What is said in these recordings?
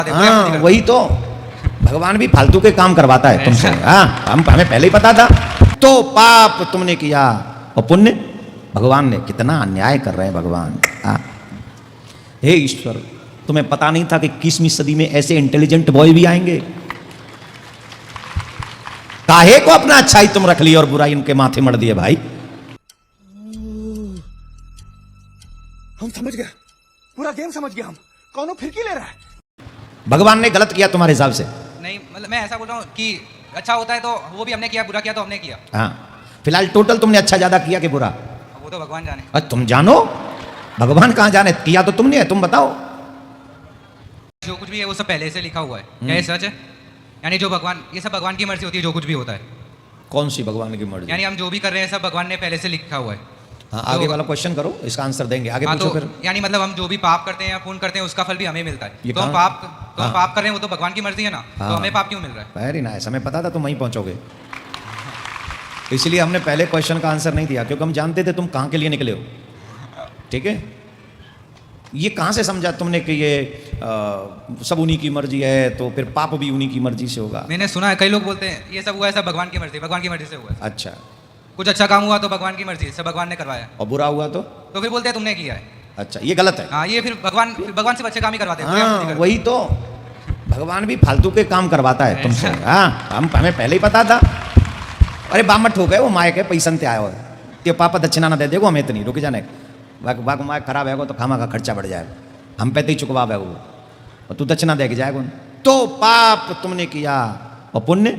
हाँ वही तो, भगवान भी फालतू के काम करवाता है तुमसे। हाँ हमें पहले ही पता था। तो पाप तुमने किया और पुण्य भगवान ने, कितना अन्याय कर रहे हैं भगवान। हाँ हे ईश्वर, तुम्हें पता नहीं था कि 21वीं सदी में ऐसे इंटेलिजेंट बॉय भी आएंगे? काहे को अपना अच्छाई तुम रख ली और बुराई उनके माथे मर दिए भाई। हम समझ गया, पूरा गेम समझ गया। हम कौन फिरकी ले रहा है? भगवान ने गलत किया तुम्हारे हिसाब से? नहीं, मतलब मैं ऐसा बोल रहा हूँ कि अच्छा होता है तो वो भी हमने किया, बुरा किया तो हमने किया। हाँ फिलहाल टोटल तुमने अच्छा ज्यादा किया कि बुरा? वो तो भगवान जाने। अरे तुम जानो, भगवान कहां जाने, किया तो तुमने है, तुम बताओ। जो कुछ भी है वो सब पहले से लिखा हुआ है, क्या ये सच है? यानी जो भगवान, ये सब भगवान की मर्जी होती है, जो कुछ भी होता है। कौन सी भगवान की मर्जी? यानी हम जो भी कर रहे हैं सब भगवान ने पहले से लिखा हुआ है। हाँ आगे वाला क्वेश्चन करो, इसका आंसर देंगे, आगे हाँ, पूछो तो फिर। यानी मतलब हम जो भी पाप करते हैं या पुण्य करते हैं उसका फल भी हमें मिलता है। ये तो हम कहाँ? पाप कर रहे हैं, वो तो भगवान की मर्जी है ना। तो हमें पाप क्यों मिल रहा है? वेरी नाइस, हमें पता था तुम वहीं पहुंचोगे, इसलिए हमने पहले क्वेश्चन का आंसर नहीं दिया, क्योंकि हम जानते थे तुम कहाँ के लिए निकले हो। ठीक है, ये कहाँ से समझा तुमने कि ये सब उन्हीं की मर्जी है, तो फिर पाप भी उन्हीं की मर्जी से होगा? मैंने सुना है, कई लोग बोलते हैं ये सब हुआ है सब भगवान की मर्जी, भगवान की मर्जी से हुआ है। अच्छा, कुछ अच्छा काम हुआ तो भगवान की मर्जी, सब भगवान ने करवाया। और बुरा हुआ तो फिर बोलते हैं तुमने किया है। अच्छा, ये गलत है। हाँ, ये फिर भगवान से अच्छे काम ही करवाते हैं। हाँ वही तो, भगवान भी फालतू के काम करवाता है तुमसे। हाँ हमें पहले ही पता था। अरे बामट हो गए वो मायक है, पैसन ते आयो है, ते पापा दक्षिणा ना दे देगो हमें इतनी, रुक जाने बाग मायक खराब है तो खामा का खर्चा बढ़ जाएगा, हम पे तो ही चुकवा है वो, और तू दक्षिणा दे के जाएगा। तो पाप तुमने किया और पुण्य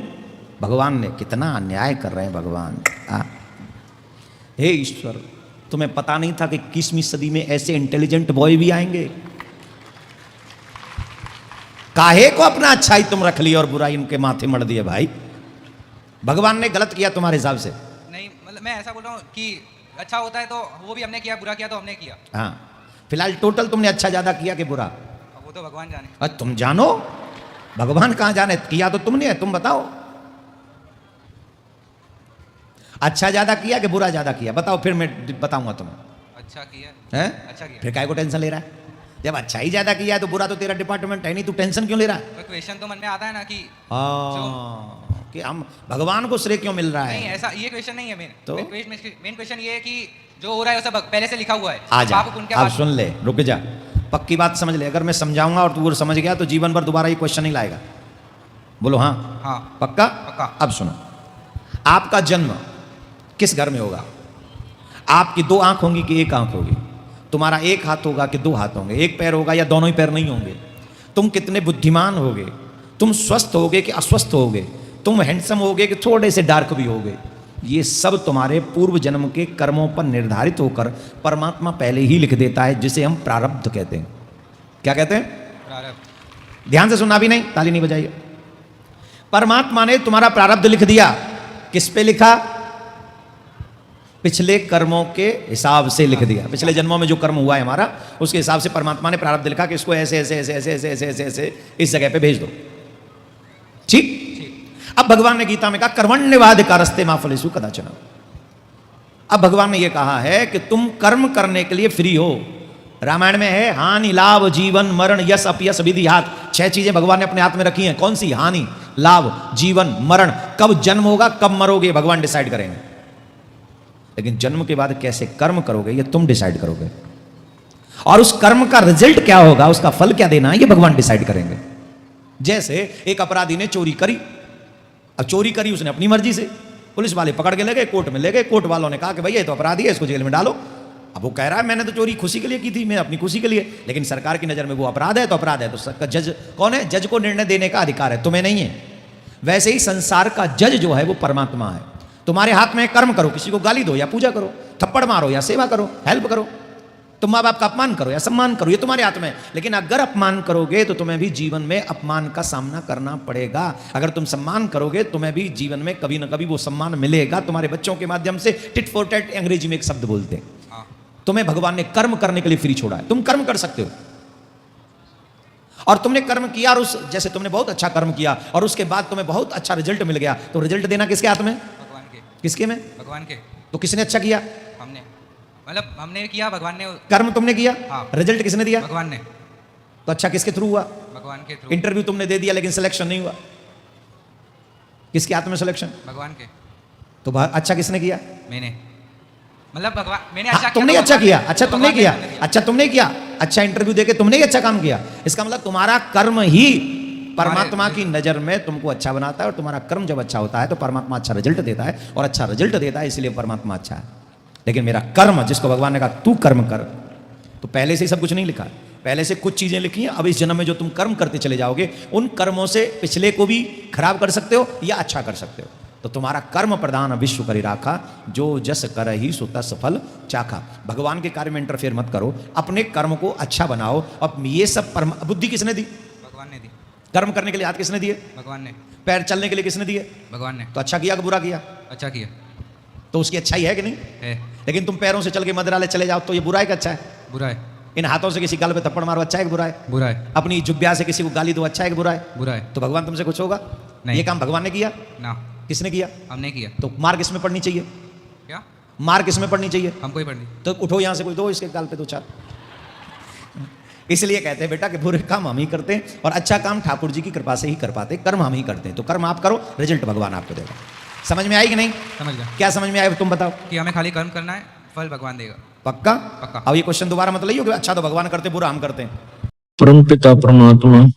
भगवान ने, कितना अन्याय कर रहे हैं भगवान। हे ईश्वर, तुम्हें पता नहीं था कि 21वीं सदी में ऐसे इंटेलिजेंट बॉय भी आएंगे? काहे को अपना अच्छाई तुम रख ली और बुराई उनके माथे मर दिए भाई। भगवान ने गलत किया तुम्हारे हिसाब से? नहीं, मतलब मैं ऐसा बोल रहा हूँ कि अच्छा होता है तो वो भी हमने किया, बुरा किया तो हमने किया। हाँ फिलहाल टोटल तुमने अच्छा ज्यादा किया कि बुरा? वो तो भगवान जाने। अरे तुम जानो, भगवान कहां जाने, किया तो तुमने है, तुम बताओ। अच्छा ज्यादा किया कि बुरा ज्यादा किया, बताओ, फिर मैं बताऊंगा तुम्हें। अच्छा किया है? अच्छा किया। फिर काय को टेंशन ले रहा है? जब अच्छा ही ज्यादा किया है तो बुरा तो तेरा डिपार्टमेंट है नहीं, तू टेंशन क्यों ले रहा है? तो क्वेश्चन तो मन में आता है ना कि कि हम भगवान को श्रेय क्यों मिल रहा नहीं, है? ऐसा ये क्वेश्चन नहीं है मेन। तो मेन क्वेश्चन ये है कि जो हो रहा है वो सब पहले से लिखा हुआ है। आ जा, पाप पुण्य के अब बाद सुन ले, रुक जा, पक्की बात समझ ले, अगर मैं समझाऊंगा और तू समझ गया तो जीवन भर दोबारा ये क्वेश्चन नहीं लाएगा। बोलो हाँ? हाँ पक्का? पक्का। अब सुनो, आपका जन्म किस घर में होगा? आपकी 2 आंख होंगी कि 1 आंख होगी? तुम्हारा 1 हाथ होगा कि 2 हाथ होंगे? 1 पैर होगा या दोनों ही पैर नहीं होंगे? तुम कितने बुद्धिमान होगे? तुम स्वस्थ होगे कि अस्वस्थ होगे? तुम हैंडसम होगे कि थोड़े से डार्क भी होगे? ये सब तुम्हारे पूर्व जन्म के कर्मों पर निर्धारित होकर परमात्मा पहले ही लिख देता है, जिसे हम प्रारब्ध कहते हैं। क्या कहते हैं? प्रारब्ध। ध्यान से सुनना भी नहीं, ताली नहीं बजाइए। परमात्मा ने तुम्हारा प्रारब्ध लिख दिया। किस पे लिखा? पिछले कर्मों के हिसाब से लिख दिया। पिछले जन्मों में जो कर्म हुआ है हमारा, उसके हिसाब से परमात्मा ने प्रारब्ध लिखा कि इसको ऐसे ऐसे ऐसे ऐसे ऐसे ऐसे ऐसे ऐसे इस जगह पे भेज दो। ठीक? अब भगवान ने गीता में कहा कर्मण्यवाधिकारस्ते मा फलेषु कदाचन। अब भगवान ने यह कहा है कि तुम कर्म करने के लिए फ्री हो। रामायण में है हानि लाभ जीवन मरण यश अपयश विधि हाथ, 6 चीजें भगवान ने अपने हाथ में रखी हैं। कौन सी? हानि, लाभ, जीवन, मरण। कब जन्म होगा, कब मरोगे, भगवान डिसाइड करेंगे, लेकिन जन्म के बाद कैसे कर्म करोगे ये तुम डिसाइड करोगे, और उस कर्म का रिजल्ट क्या होगा, उसका फल क्या देना है, ये भगवान डिसाइड करेंगे। जैसे एक अपराधी ने चोरी करी, अब चोरी करी उसने अपनी मर्जी से, पुलिस वाले पकड़ के ले गए, कोर्ट में ले गए, कोर्ट वालों ने कहा कि भैया ये तो अपराधी है, इसको जेल में डालो। अब वो कह रहा है मैंने तो चोरी खुशी के लिए की थी, मैं अपनी खुशी के लिए, लेकिन सरकार की नजर में वो अपराध है तो अपराध है, तो जज कौन है? जज को निर्णय देने का अधिकार है, तुम्हें नहीं है। वैसे ही संसार का जज जो है वो परमात्मा है। तुम्हारे हाथ में कर्म करो, किसी को गाली दो या पूजा करो, थप्पड़ मारो या सेवा करो, हेल्प करो, तुम माँ बाप का अपमान करो या सम्मान करो, ये तुम्हारे हाथ में है। लेकिन अगर अपमान करोगे तो तुम्हें भी जीवन में अपमान का सामना करना पड़ेगा। अगर तुम सम्मान करोगे तुम्हें भी जीवन में कभी ना कभी वो सम्मान मिलेगा। तुम्हारे बच्चों के माध्यम से टिट फॉर टैट, अंग्रेजी में एक शब्द बोलते हैं। तुम्हें भगवान ने कर्म करने के लिए फ्री छोड़ा है, तुम कर्म कर सकते हो। और तुमने कर्म किया और उस जैसे तुमने बहुत अच्छा कर्म किया और उसके बाद तुम्हें बहुत अच्छा रिजल्ट मिल गया, तो रिजल्ट देना किसके हाथ में? भगवान के। किसके में? भगवान के। तो किसने अच्छा किया? हमने, मतलब हमने किया, भगवान ने। कर्म तुमने किया, हाँ। रिजल्ट किसने दिया? भगवान ने। तो अच्छा किसके थ्रू हुआ? भगवान के थ्रू। इंटरव्यू तुमने दे दिया लेकिन सिलेक्शन नहीं हुआ, किसके हाथ में सिलेक्शन? भगवान के। तो अच्छा किसने किया? मैंने, मतलब भगवान, मैंने हाँ, अच्छा तुमने किया तो अच्छा भगवान किया, ने- अच्छा तो तुमने भगवान किया, ने अच्छा तुमने किया, अच्छा इंटरव्यू देके तुमने ही अच्छा काम किया। इसका मतलब तुम्हारा कर्म ही परमात्मा की नजर में तुमको अच्छा बनाता है, और तुम्हारा कर्म जब अच्छा होता है तो परमात्मा अच्छा रिजल्ट देता है, और अच्छा रिजल्ट देता है इसलिए परमात्मा अच्छा है। लेकिन मेरा कर्म, जिसको भगवान ने कहा तू कर्म कर, तो पहले से ही सब कुछ नहीं लिखा, पहले से कुछ चीजें लिखी हैं। अब इस जन्म में जो तुम कर्म करते चले जाओगे, उन कर्मों से पिछले को भी खराब कर सकते हो या अच्छा कर सकते हो। तो तुम्हारा कर्म प्रधान विश्व करी राखा, जो जस कर ही सो तस फल चाखा। भगवान के कार्य में इंटरफेयर मत करो, अपने कर्म को अच्छा बनाओ। अब ये सब बुद्धि किसने दी? भगवान ने दी। कर्म करने के लिए हाथ किसने दिए? भगवान ने। पैर चलने के लिए किसने दिए? भगवान ने। तो अच्छा किया कि बुरा किया? अच्छा किया तो उसकी अच्छाई है कि नहीं है। लेकिन तुम पैरों से चल के मंदिरालय चले जाओ तो ये बुरा है कि अच्छा है? बुरा है। इन हाथों से किसी गाल पे थप्पड़ मारो अच्छा है कि बुरा है? बुरा है। अपनी जुब्बिया से किसी को गाली दो अच्छा है कि बुरा है? बुरा है। तो भगवान तुमसे कुछ होगा? नहीं। ये काम भगवान ने किया? ना, किसने किया? हमने किया। तो मार किसमें पड़नी चाहिए? क्या? मार किसमें पड़नी चाहिए? हमको ही पढ़नी। तो उठो यहां से, कोई दो इसके गाल पे दो चार। इसलिए कहते हैं बेटा कि बुरे काम हम ही करते हैं और अच्छा काम ठाकुर जी की कृपा से ही कर पाते, कर्म हम ही करते हैं। तो कर्म आप करो, रिजल्ट भगवान आपको देगा। समझ में आई कि नहीं? समझ गया क्या समझ में आया तुम बताओ? कि हमें खाली कर्म करना है, फल भगवान देगा। पक्का? पक्का। अब ये क्वेश्चन दोबारा मत लाइयो कि अच्छा तो भगवान करते, बुरा हम करते हैं। परम पिता परमात्मा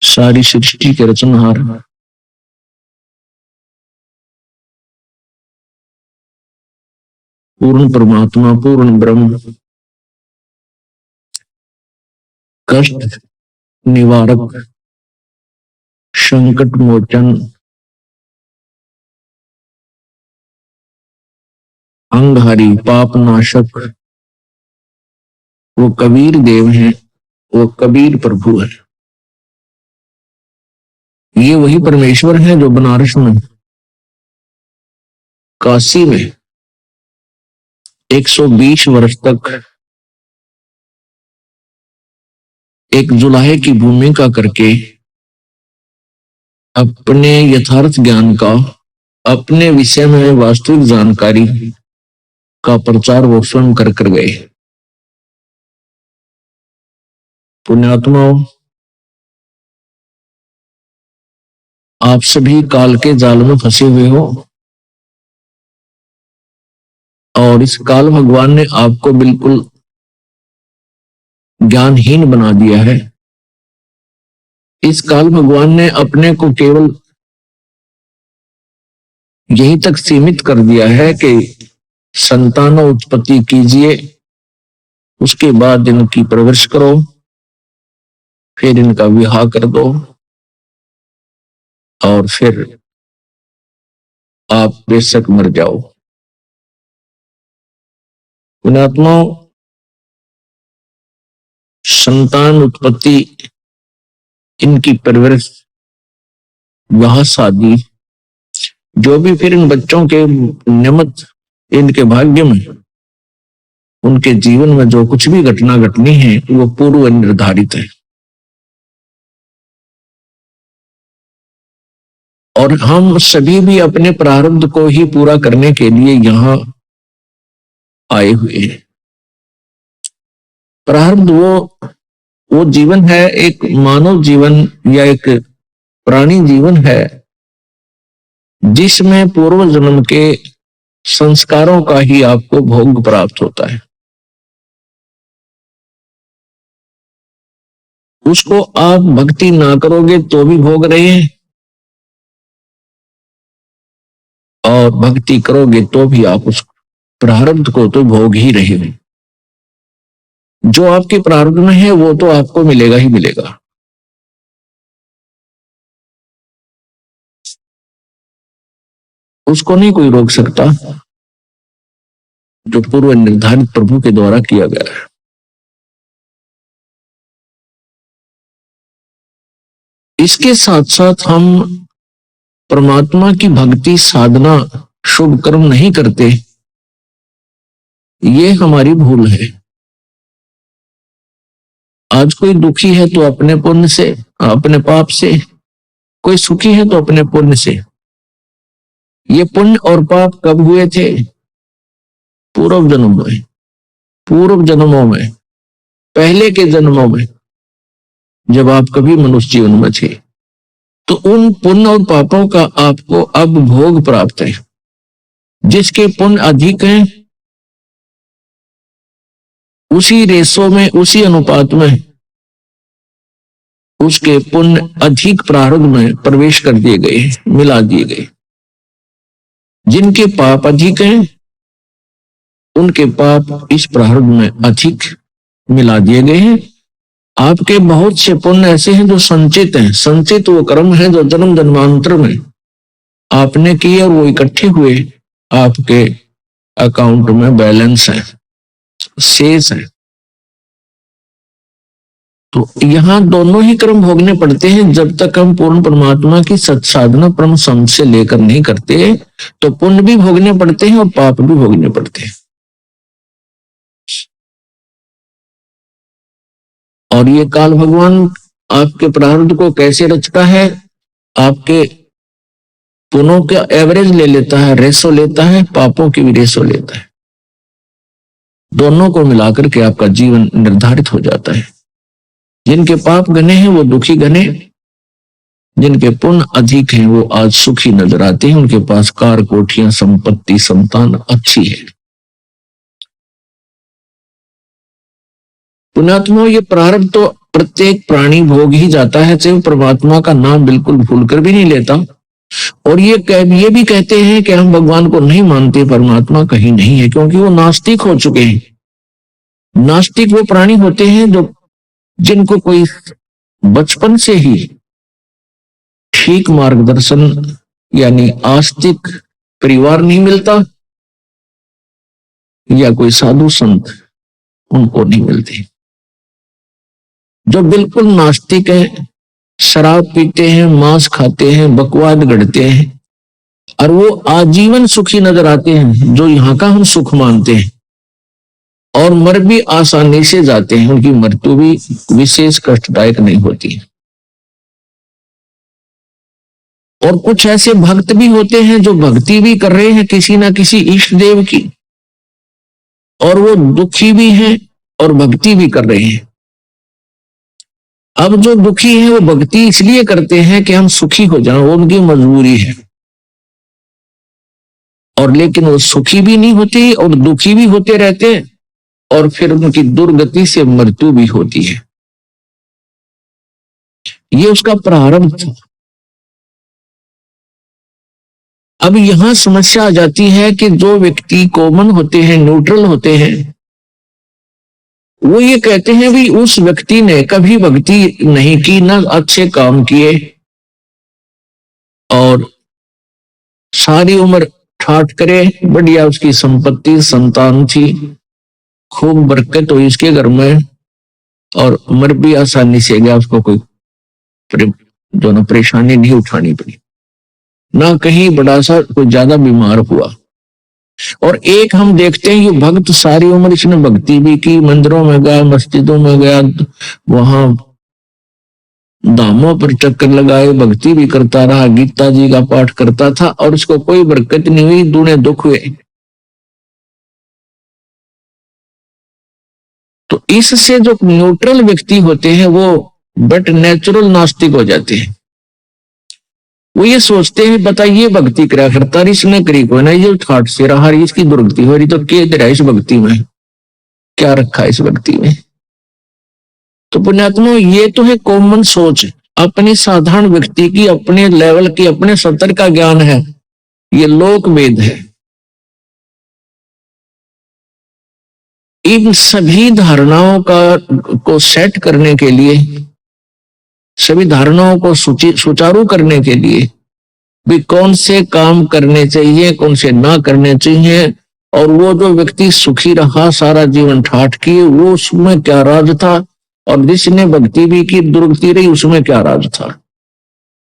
सारी सृष्टि के रचनहार, पूर्ण परमात्मा, पूर्ण ब्रह्म, कष्ट निवारक, संकट मोचन, अंगहारी, पाप नाशक, वो कबीर देव हैं, वो कबीर प्रभु है। ये वही परमेश्वर है जो बनारस में, काशी में 120 वर्ष तक एक जुलाहे की भूमिका करके अपने यथार्थ ज्ञान का, अपने विषय में वास्तविक जानकारी का प्रचार वो स्वयं कर गए। पुण्यात्माओं, आप सभी काल के जाल में फंसे हुए हो और इस काल भगवान ने आपको बिल्कुल ज्ञानहीन बना दिया है। इस काल भगवान ने अपने को केवल यहीं तक सीमित कर दिया है कि संतान उत्पत्ति कीजिए, उसके बाद इनकी परवरिश करो, फिर इनका विवाह कर दो और फिर आप बेशक मर जाओ। पुण्यात्माओं, संतान उत्पत्ति, इनकी परवरिश, विवाह शादी, जो भी फिर इन बच्चों के निमित्त इनके भाग्य में, उनके जीवन में जो कुछ भी घटना घटनी है वो पूर्व निर्धारित है। और हम सभी भी अपने प्रारब्ध को ही पूरा करने के लिए यहां आए हुए हैं। प्रारब्ध वो जीवन है, एक मानव जीवन या एक प्राणी जीवन है, जिसमें पूर्व जन्म के संस्कारों का ही आपको भोग प्राप्त होता है। उसको आप भक्ति ना करोगे तो भी भोग रहे हैं, और भक्ति करोगे तो भी आप उस प्रारब्ध को तो भोग ही रहे हो। जो आपके प्रारब्ध में है वो तो आपको मिलेगा ही मिलेगा। उसको नहीं कोई रोक सकता, जो पूर्व निर्धारित प्रभु के द्वारा किया गया है। इसके साथ साथ हम परमात्मा की भक्ति साधना शुभ कर्म नहीं करते, ये हमारी भूल है। आज कोई दुखी है तो अपने पुण्य से, अपने पाप से, कोई सुखी है तो अपने पुण्य से। ये पुण्य और पाप कब हुए थे? पूर्व जन्म में, पूर्व जन्मों में पहले के जन्मों में जब आप कभी मनुष्य जीवन में थे, तो उन पुण्य और पापों का आपको अब भोग प्राप्त है। जिसके पुण्य अधिक हैं, उसी रेशो में, उसी अनुपात में उसके पुण्य अधिक प्रारब्ध में प्रवेश कर दिए गए, मिला दिए गए। जिनके पाप अधिक हैं, उनके पाप इस प्रारब्ध में अधिक मिला दिए गए हैं। आपके बहुत से पुण्य ऐसे हैं जो संचित हैं। संचित वो कर्म है जो जन्म जन्मांतर में आपने किए और वो इकट्ठे हुए आपके अकाउंट में बैलेंस है, शेष है। तो यहां दोनों ही कर्म भोगने पड़ते हैं। जब तक हम पूर्ण परमात्मा की सत्साधना परम सम से लेकर नहीं करते, तो पुण्य भी भोगने पड़ते हैं और पाप भी भोगने पड़ते हैं। और ये काल भगवान आपके प्रारब्ध को कैसे रचता है, आपके पुण्यों का एवरेज ले लेता है, रेशो लेता है, पापों की भी रेशो लेता है। दोनों को मिलाकर के आपका जीवन निर्धारित हो जाता है। जिनके पाप घने हैं वो दुखी घने, जिनके पुण्य अधिक हैं वो आज सुखी नजर आते हैं। उनके पास कार, कोठियां, संपत्ति, संतान अच्छी है। पुण्यात्मा, ये प्रारब्ध तो प्रत्येक प्राणी भोग ही जाता है, चाहे परमात्मा का नाम बिल्कुल भूलकर भी नहीं लेता। और ये भी कहते हैं कि हम भगवान को नहीं मानते, परमात्मा कहीं नहीं है, क्योंकि वो नास्तिक हो चुके हैं। नास्तिक वो प्राणी होते हैं जो जिनको कोई बचपन से ही ठीक मार्गदर्शन यानी आस्तिक परिवार नहीं मिलता, या कोई साधु संत उनको नहीं मिलते। जो बिल्कुल नास्तिक है, शराब पीते हैं, मांस खाते हैं, बकवाद गढ़ते हैं, और वो आजीवन सुखी नजर आते हैं, जो यहाँ का हम सुख मानते हैं, और मर भी आसानी से जाते हैं। उनकी मृत्यु भी विशेष कष्टदायक नहीं होती। और कुछ ऐसे भक्त भी होते हैं जो भक्ति भी कर रहे हैं किसी ना किसी इष्ट देव की, और वो दुखी भी हैं और भक्ति भी कर रहे हैं। अब जो दुखी है वो भक्ति इसलिए करते हैं कि हम सुखी हो जाएं, वो उनकी मजबूरी है। और लेकिन वो सुखी भी नहीं होती और दुखी भी होते रहते हैं, और फिर उनकी दुर्गति से मृत्यु भी होती है। ये उसका प्रारब्ध था। अब यहां समस्या आ जाती है कि जो व्यक्ति कॉमन होते हैं, न्यूट्रल होते हैं, वो ये कहते हैं भी उस व्यक्ति ने कभी भक्ति नहीं की, ना अच्छे काम किए, और सारी उम्र ठाठ करे, बढ़िया उसकी संपत्ति, संतान थी, खूब बरकत हुई इसके घर में, और मर भी आसानी से गया, उसको कोई जो ना परेशानी नहीं उठानी पड़ी, ना कहीं बड़ा सा कोई ज्यादा बीमार हुआ। और एक हम देखते हैं ये भक्त सारी उम्र इसने भक्ति भी की, मंदिरों में गया, मस्जिदों में गया, वहां धामों पर चक्कर लगाए, भक्ति भी करता रहा, गीता जी का पाठ करता था, और उसको कोई बरकत नहीं हुई, दूने दुख हुए। तो इससे जो न्यूट्रल व्यक्ति होते हैं वो बट नेचुरल नास्तिक हो जाते हैं। वो ये सोचते हैं बताइए भक्ति करा करता इसने करी को ना, ये ठाठ से रहा, इसकी दुर्गति हो रही, तो क्या दे रहा है इस भक्ति में, क्या रखा है इस भक्ति में। तो पुण्यात्मा, ये तो है कॉमन सोच, अपनी साधारण व्यक्ति की, अपने लेवल की, अपने स्तर का ज्ञान है, ये लोक वेद है। इन सभी धारणाओं को सेट करने के लिए, सभी धारणाओं को सुचारू करने के लिए भी कौन से काम करने चाहिए, कौन से ना करने चाहिए, और वो जो व्यक्ति सुखी रहा सारा जीवन ठाठ किए, वो उसमें क्या राज था, और जिसने भक्ति भी की दुर्गति रही उसमें क्या राज था,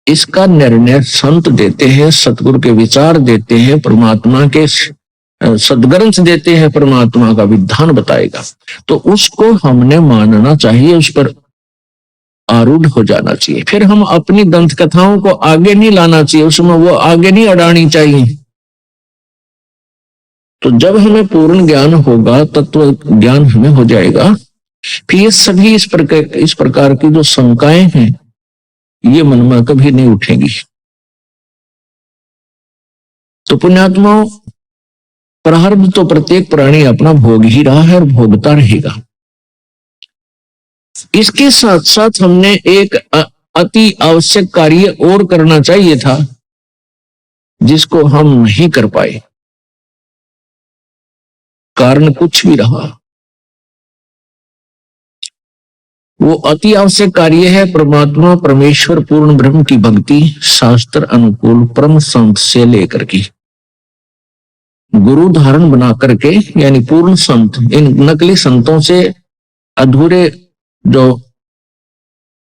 इसका निर्णय संत देते हैं, सतगुरु के विचार देते हैं, परमात्मा के सदग्रंथ देते हैं, परमात्मा का विधान बताएगा। तो उसको हमने मानना चाहिए, उस पर आरूढ़ हो जाना चाहिए। फिर हम अपनी दंत कथाओं को आगे नहीं लाना चाहिए, उसमें वो आगे नहीं अड़ानी चाहिए। तो जब हमें पूर्ण ज्ञान होगा, तत्व ज्ञान हमें हो जाएगा, फिर ये सभी इस प्रकार की जो शंकाएं हैं ये मन में कभी नहीं उठेगी। तो पुण्यात्माओं, प्रारब्ध तो प्रत्येक प्राणी अपना भोग ही रहा है और भोगता रहेगा। इसके साथ साथ हमने एक अति आवश्यक कार्य और करना चाहिए था जिसको हम नहीं कर पाए, कारण कुछ भी रहा। वो अति आवश्यक कार्य है परमात्मा परमेश्वर पूर्ण ब्रह्म की भक्ति, शास्त्र अनुकूल परम संत से लेकर की गुरु धारण बना करके, यानी पूर्ण संत। इन नकली संतों से, अधूरे जो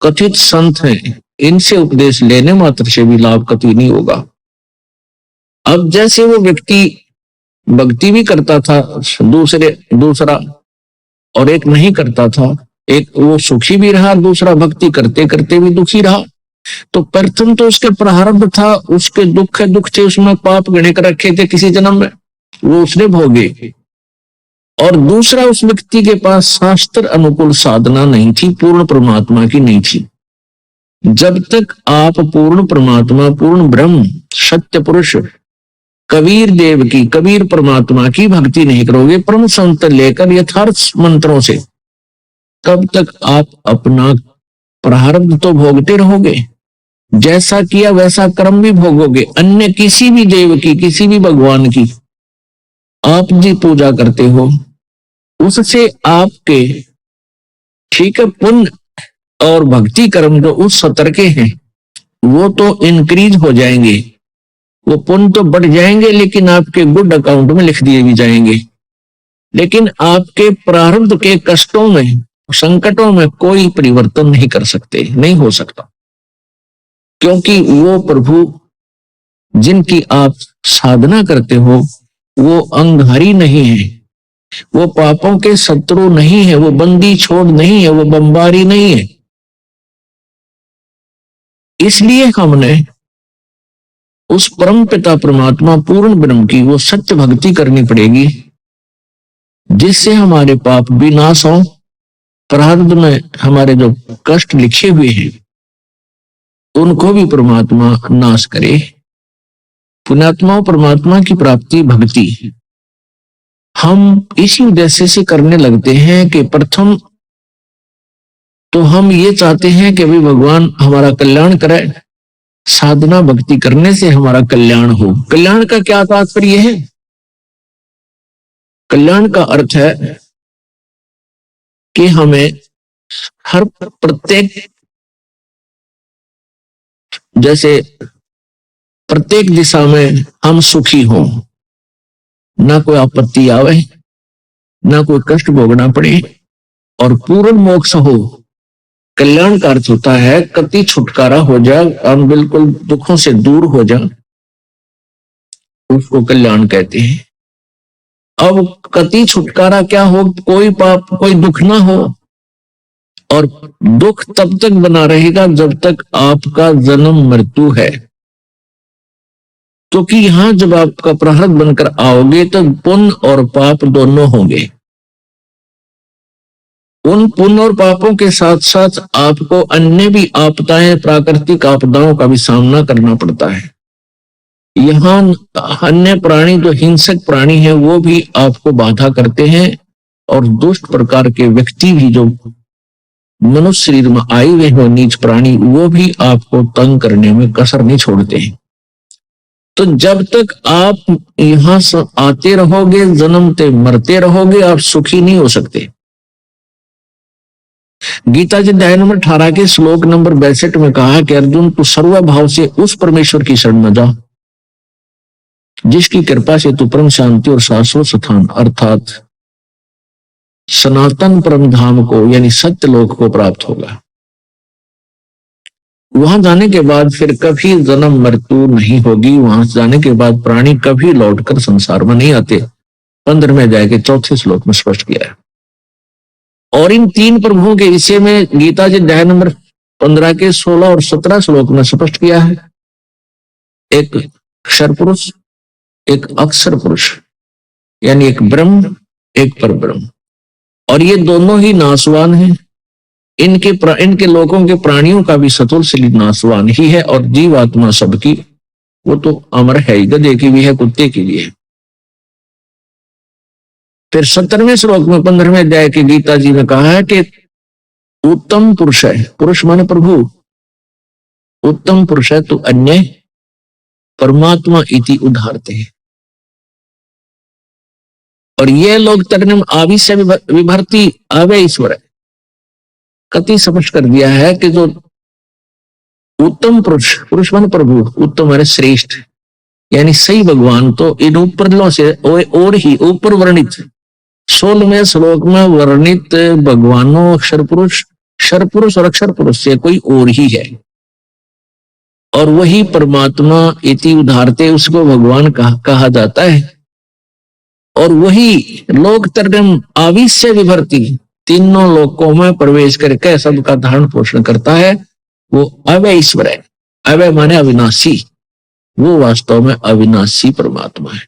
कथित संत हैं, इनसे उपदेश लेने मात्र से भी लाभ कभी नहीं होगा। अब जैसे वो व्यक्ति भक्ति भी करता था दूसरा और एक नहीं करता था, एक वो सुखी भी रहा, दूसरा भक्ति करते करते भी दुखी रहा। तो प्रथम तो उसके प्रारब्ध था, उसके दुख थे, उसमें पाप गणे कर रखे थे किसी जन्म में, वो उसने भोगे। और दूसरा, उस व्यक्ति के पास शास्त्र अनुकूल साधना नहीं थी, पूर्ण परमात्मा की नहीं थी। जब तक आप पूर्ण परमात्मा, पूर्ण ब्रह्म, सत्य पुरुष कबीर देव की, कबीर परमात्मा की भक्ति नहीं करोगे परम संत लेकर यथार्थ मंत्रों से, तब तक आप अपना प्रारब्ध तो भोगते रहोगे, जैसा किया वैसा कर्म भी भोगोगे। अन्य किसी भी देव की, किसी भी भगवान की आप जी पूजा करते हो, उससे आपके, ठीक है, पुण्य और भक्ति कर्म जो उस स्तर के हैं वो तो इंक्रीज हो जाएंगे, वो पुण्य तो बढ़ जाएंगे, लेकिन आपके गुड अकाउंट में लिख दिए भी जाएंगे। लेकिन आपके प्रारब्ध के कष्टों में, संकटों में कोई परिवर्तन नहीं कर सकते, नहीं हो सकता, क्योंकि वो प्रभु जिनकी आप साधना करते हो वो अंगहारी नहीं है, वो पापों के शत्रु नहीं है, वो बंदी छोड़ नहीं है, वो बमबारी नहीं है। इसलिए हमने उस परम पिता परमात्मा पूर्ण ब्रह्म की वो सत्य भक्ति करनी पड़ेगी, जिससे हमारे पाप भी नाश हो, प्रारब्ध में हमारे जो कष्ट लिखे हुए हैं उनको भी परमात्मा नाश करे। पुण्यात्माओं, परमात्मा की प्राप्ति भक्ति हम इसी उद्देश्य से करने लगते हैं कि प्रथम तो हम ये चाहते हैं कि भाई भगवान हमारा कल्याण करे, साधना भक्ति करने से हमारा कल्याण हो। कल्याण का क्या तात्पर्य है? कल्याण का अर्थ है कि हमें हर प्रत्येक, जैसे प्रत्येक दिशा में हम सुखी हों, ना कोई आपत्ति आवे, ना कोई कष्ट भोगना पड़े, और पूर्ण मोक्ष हो। कल्याण का अर्थ होता है कति छुटकारा हो जाए, हम बिल्कुल दुखों से दूर हो जाए, उसको कल्याण कहते हैं। अब कति छुटकारा क्या हो? कोई पाप, कोई दुख ना हो, और दुख तब तक बना रहेगा जब तक आपका जन्म मृत्यु है। तो कि यहां जब आपका प्रारब्ध बनकर आओगे तो पुण्य और पाप दोनों होंगे। उन पुण्य और पापों के साथ साथ आपको अन्य भी आपदाएं, प्राकृतिक आपदाओं का भी सामना करना पड़ता है। यहाँ अन्य प्राणी, जो हिंसक प्राणी हैं, वो भी आपको बाधा करते हैं, और दुष्ट प्रकार के व्यक्ति भी जो मनुष्य शरीर में आए हुए हो, नीच प्राणी, वो भी आपको तंग करने में कसर नहीं छोड़ते हैं। तो जब तक आप यहां से आते रहोगे, जन्मते मरते रहोगे, आप सुखी नहीं हो सकते। गीता जी अध्याय नंबर 18 के श्लोक नंबर 62 में कहा कि अर्जुन, तू सर्वभाव से उस परमेश्वर की शरण में जा जिसकी कृपा से तू परम शांति और शाश्वत स्थान अर्थात सनातन परम धाम को, यानी सत्य लोक को प्राप्त होगा। वहां जाने के बाद फिर कभी जन्म मृत्यु नहीं होगी। वहां जाने के बाद प्राणी कभी लौटकर संसार में नहीं आते। 15 में जाके 4थे श्लोक में स्पष्ट किया है। और इन तीन प्रभुओं के विषय में गीता जी अध्याय नंबर 15 के 16 और 17 श्लोक में स्पष्ट किया है। एक अक्षर पुरुष, एक अक्षर पुरुष, यानी एक ब्रह्म, एक पर ब्रह्म। और ये दोनों ही नासवान हैं। इनके लोगों के प्राणियों का भी सतुल शरीर नासवान ही है, और जीवात्मा सबकी वो तो अमर है ही, गधे की भी है, कुत्ते की भी है। फिर 17वें श्लोक में 15वें अध्याय की गीता जी ने कहा है कि उत्तम पुरुष है, पुरुष माने प्रभु, उत्तम पुरुष है तो अन्य परमात्मा इति उदाहरते हैं। और ये लोग तरनम आवी से विभर्ती आवे ईश्वर है, कति समझ कर दिया है कि जो उत्तम पुरुष, पुरुष माने प्रभु, उत्तम माने श्रेष्ठ, यानी सही भगवान तो इन ऊपर से और ही ऊपर वर्णित 16वें श्लोक में वर्णित भगवानों अक्षर पुरुष, क्षर पुरुष और अक्षर पुरुष से कोई और ही है, और वही परमात्मा इति उदाहरते उसको भगवान कहा जाता है। और वही लोक तरनम आविश्य विभर्ती, तीनों लोकों में प्रवेश करके सबका धारण पोषण करता है, वो अवय ईश्वर है। अवय माने अविनाशी, वो वास्तव में अविनाशी परमात्मा है।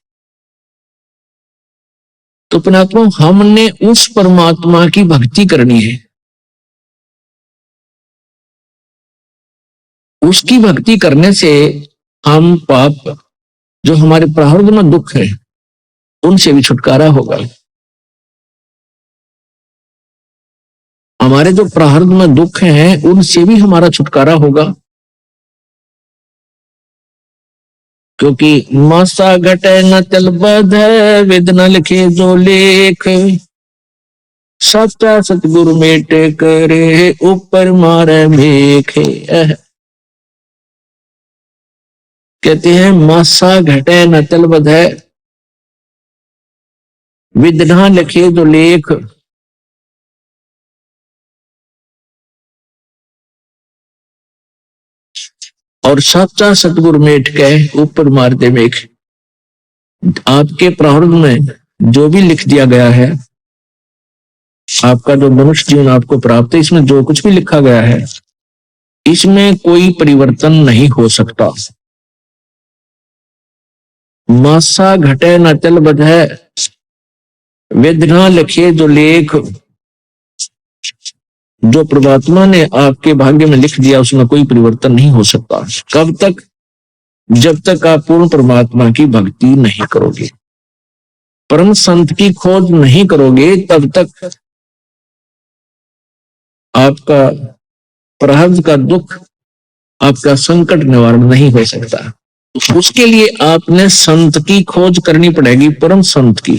तो परमात्मा हमने उस परमात्मा की भक्ति करनी है, उसकी भक्ति करने से हम पाप जो हमारे प्रारब्ध में दुख है उनसे भी छुटकारा होगा। हमारे जो प्रारब्ध में दुख हैं उनसे भी हमारा छुटकारा होगा, क्योंकि मासा घटे न चल बध वेद न लिखे जो लेख, सच्चा सतगुरु मेट करे ऊपर मारे मेखे। कहते हैं मासा घटे न चल बध विद न लिखे जो लेख, और सच्चा सतगुरु मेट के ऊपर मारते मेघ। आपके प्रारब्ध में जो भी लिख दिया गया है, आपका जो मनुष्य जीवन आपको प्राप्त है, इसमें जो कुछ भी लिखा गया है इसमें कोई परिवर्तन नहीं हो सकता। मासा घटे न चल बधै वेदना लिखे जो लेख, जो परमात्मा ने आपके भाग्य में लिख दिया उसमें कोई परिवर्तन नहीं हो सकता। कब तक? जब तक आप पूर्ण परमात्मा की भक्ति नहीं करोगे, परम संत की खोज नहीं करोगे, तब तक आपका प्रारब्ध का दुख, आपका संकट निवारण नहीं हो सकता। उसके लिए आपने संत की खोज करनी पड़ेगी, परम संत की।